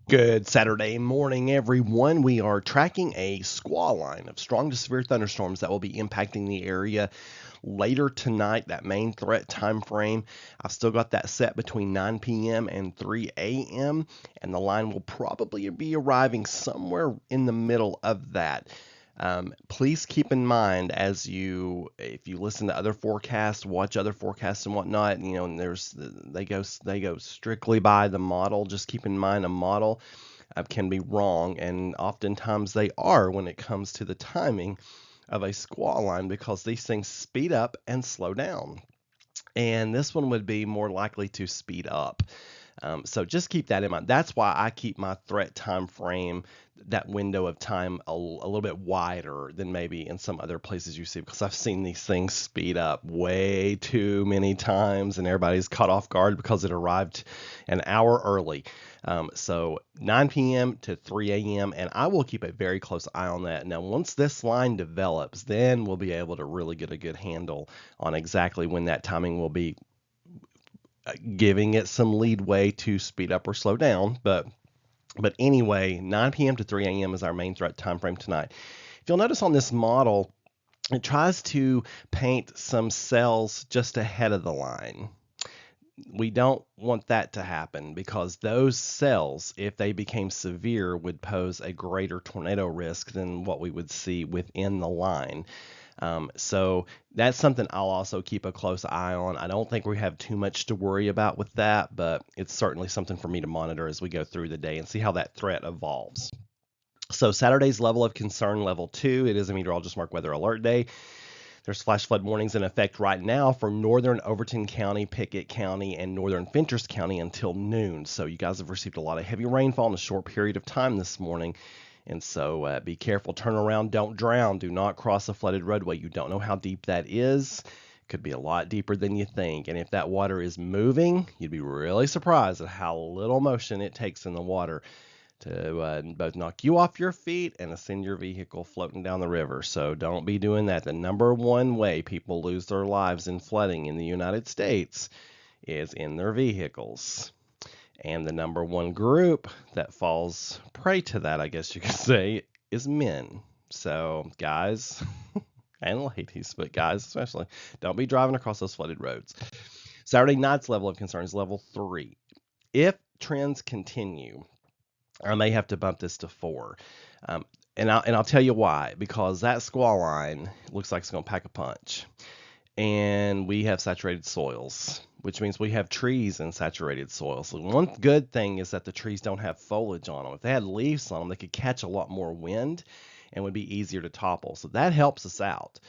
Good Saturday morning, everyone. We are tracking a squall line of strong to severe thunderstorms that will be impacting the area later tonight, that main threat time frame. I've still got that set between 9 p.m. and 3 a.m., and the line will probably be arriving somewhere in the middle of that. Please keep in mind if you listen to other forecasts, watch other forecasts and whatnot, and they go strictly by the model. Just keep in mind a model can be wrong, and oftentimes they are when it comes to the timing of a squall line because these things speed up and slow down. And this one would be more likely to speed up. So just keep that in mind. That's why I keep my threat time frame, that window of time, a little bit wider than maybe in some other places you see, because I've seen these things speed up way too many times and everybody's caught off guard because it arrived an hour early. So 9 p.m. to 3 a.m., and I will keep a very close eye on that. Now, once this line develops, then we'll be able to really get a good handle on exactly when that timing will be, giving it some leadway to speed up or slow down. But anyway, 9 p.m. to 3 a.m. is our main threat time frame tonight. If you'll notice on this model, it tries to paint some cells just ahead of the line. We don't want that to happen because those cells, if they became severe, would pose a greater tornado risk than what we would see within the line. So that's something I'll also keep a close eye on. I don't think we have too much to worry about with that, but it's certainly something for me to monitor as we go through the day and see how that threat evolves. So Saturday's level of concern, level 2. It is a meteorologist marked weather alert day. There's flash flood warnings in effect right now for northern Overton County, Pickett County, and northern Fentress County until noon. So you guys have received a lot of heavy rainfall in a short period of time this morning. And so be careful, turn around, don't drown, do not cross a flooded roadway. You don't know how deep that is. It could be a lot deeper than you think. And if that water is moving, you'd be really surprised at how little motion it takes in the water to both knock you off your feet and to send your vehicle floating down the river. So don't be doing that. The number one way people lose their lives in flooding in the United States is in their vehicles. And the number one group that falls prey to that, I guess you could say, is men. So, guys and ladies, but guys especially, don't be driving across those flooded roads. Saturday night's level of concern is level 3. If trends continue, I may have to bump this to 4. And I'll tell you why. Because that squall line looks like it's going to pack a punch. And we have saturated soils, which means we have trees in saturated soil. So one good thing is that the trees don't have foliage on them. If they had leaves on them, they could catch a lot more wind and would be easier to topple. So that helps us out.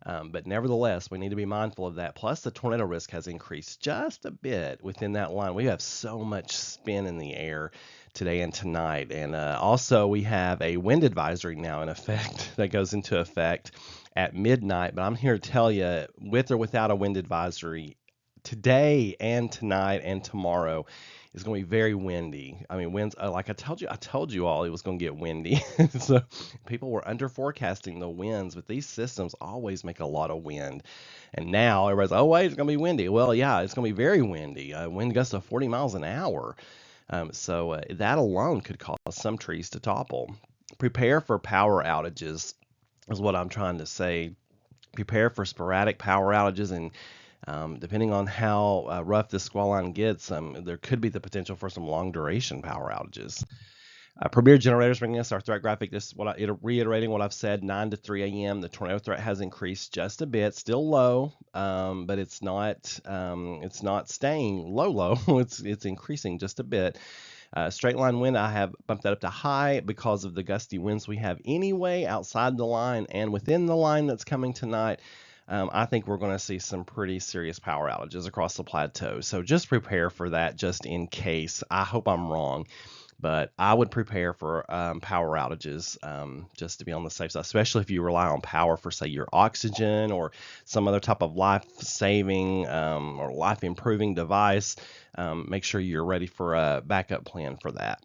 But nevertheless, we need to be mindful of that. Plus, the tornado risk has increased just a bit within that line. We have so much spin in the air today and tonight. And also, we have a wind advisory now in effect that goes into effect at midnight. But I'm here to tell you, with or without a wind advisory, today and tonight and tomorrow is going to be very windy. I mean, winds, like I told you all it was going to get windy. So people were under forecasting the winds, but these systems always make a lot of wind. And now everybody's, oh, wait, it's going to be windy. Well, yeah, it's going to be very windy. Wind gusts of 40 miles an hour. So that alone could cause some trees to topple. Prepare for power outages is what I'm trying to say. Prepare for sporadic power outages, and depending on how rough this squall line gets, there could be the potential for some long duration power outages. Premier generators bringing us our threat graphic. This is reiterating what I've said. 9 to 3 a.m. The tornado threat has increased just a bit, still low, but it's not staying low. It's increasing just a bit. Straight line wind, I have bumped that up to high because of the gusty winds we have anyway outside the line and within the line that's coming tonight. I think we're going to see some pretty serious power outages across the plateau. So just prepare for that just in case. I hope I'm wrong, but I would prepare for power outages just to be on the safe side, especially if you rely on power for, say, your oxygen or some other type of life-saving or life-improving device. Make sure you're ready for a backup plan for that.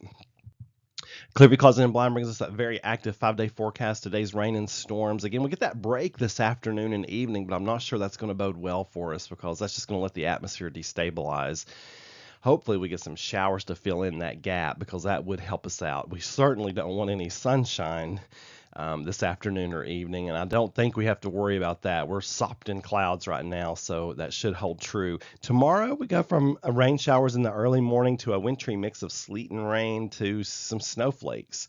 Clear View Clouds and Blind brings us that very active 5-day forecast. Today's rain and storms. Again, we get that break this afternoon and evening, but I'm not sure that's going to bode well for us because that's just going to let the atmosphere destabilize. hopefully we get some showers to fill in that gap, because that would help us out. We certainly don't want any sunshine this afternoon or evening, and I don't think we have to worry about that. We're sopped in clouds right now, so that should hold true. Tomorrow we go from rain showers in the early morning to a wintry mix of sleet and rain to some snowflakes.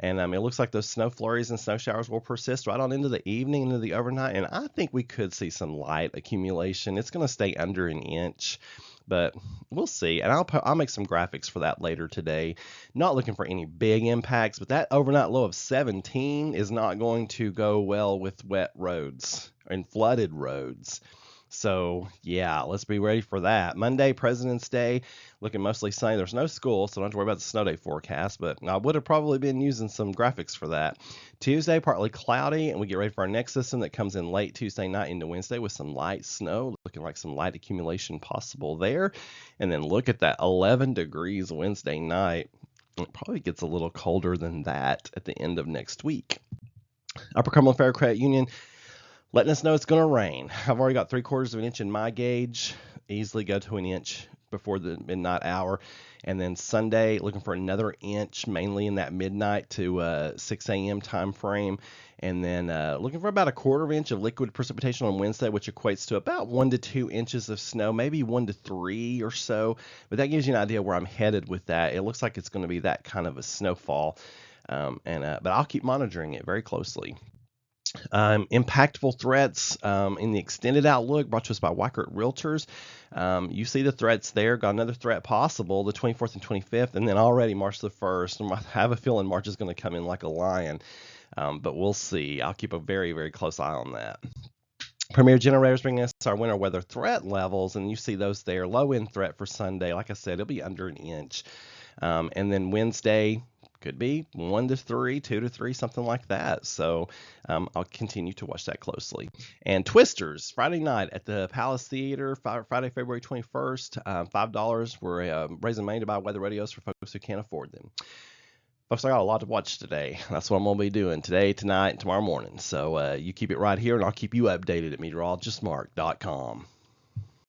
And it looks like those snow flurries and snow showers will persist right on into the evening, into the overnight. And I think we could see some light accumulation. It's going to stay under an inch, but we'll see. And I'll make some graphics for that later today. Not looking for any big impacts, but that overnight low of 17 is not going to go well with wet roads and flooded roads. So, yeah, let's be ready for that. Monday, President's Day, looking mostly sunny. There's no school, so don't have to worry about the snow day forecast, but I would have probably been using some graphics for that. Tuesday, partly cloudy, and we get ready for our next system that comes in late Tuesday night into Wednesday with some light snow, looking like some light accumulation possible there. And then look at that, 11 degrees Wednesday night. It probably gets a little colder than that at the end of next week. Upper Cumberland Fair Credit Union letting us know it's going to rain. I've already got 3/4 of an inch in my gauge. Easily go to an inch before the midnight hour. And then Sunday, looking for another inch, mainly in that midnight to 6 a.m. time frame. And then looking for about 1/4 inch of liquid precipitation on Wednesday, which equates to about 1 to 2 inches of snow, maybe 1 to 3 or so. But that gives you an idea where I'm headed with that. It looks like it's going to be that kind of a snowfall. But I'll keep monitoring it very closely. Impactful threats in the extended outlook brought to us by Weikert Realtors. You see the threats there. Got another threat possible the 24th and 25th, and then already March the 1st. I have a feeling March is going to come in like a lion, but we'll see. I'll keep a very, very close eye on that. Premier Generators bringing us our winter weather threat levels, and you see those there. Low end threat for Sunday. Like I said, it'll be under an inch. And then Wednesday, could be 1 to 3, 2 to 3, something like that. So I'll continue to watch that closely. And Twisters, Friday night at the Palace Theater, Friday, February 21st, $5. We're raising money to buy weather radios for folks who can't afford them. Folks, I got a lot to watch today. That's what I'm going to be doing today, tonight, and tomorrow morning. So you keep it right here, and I'll keep you updated at meteorologistmark.com.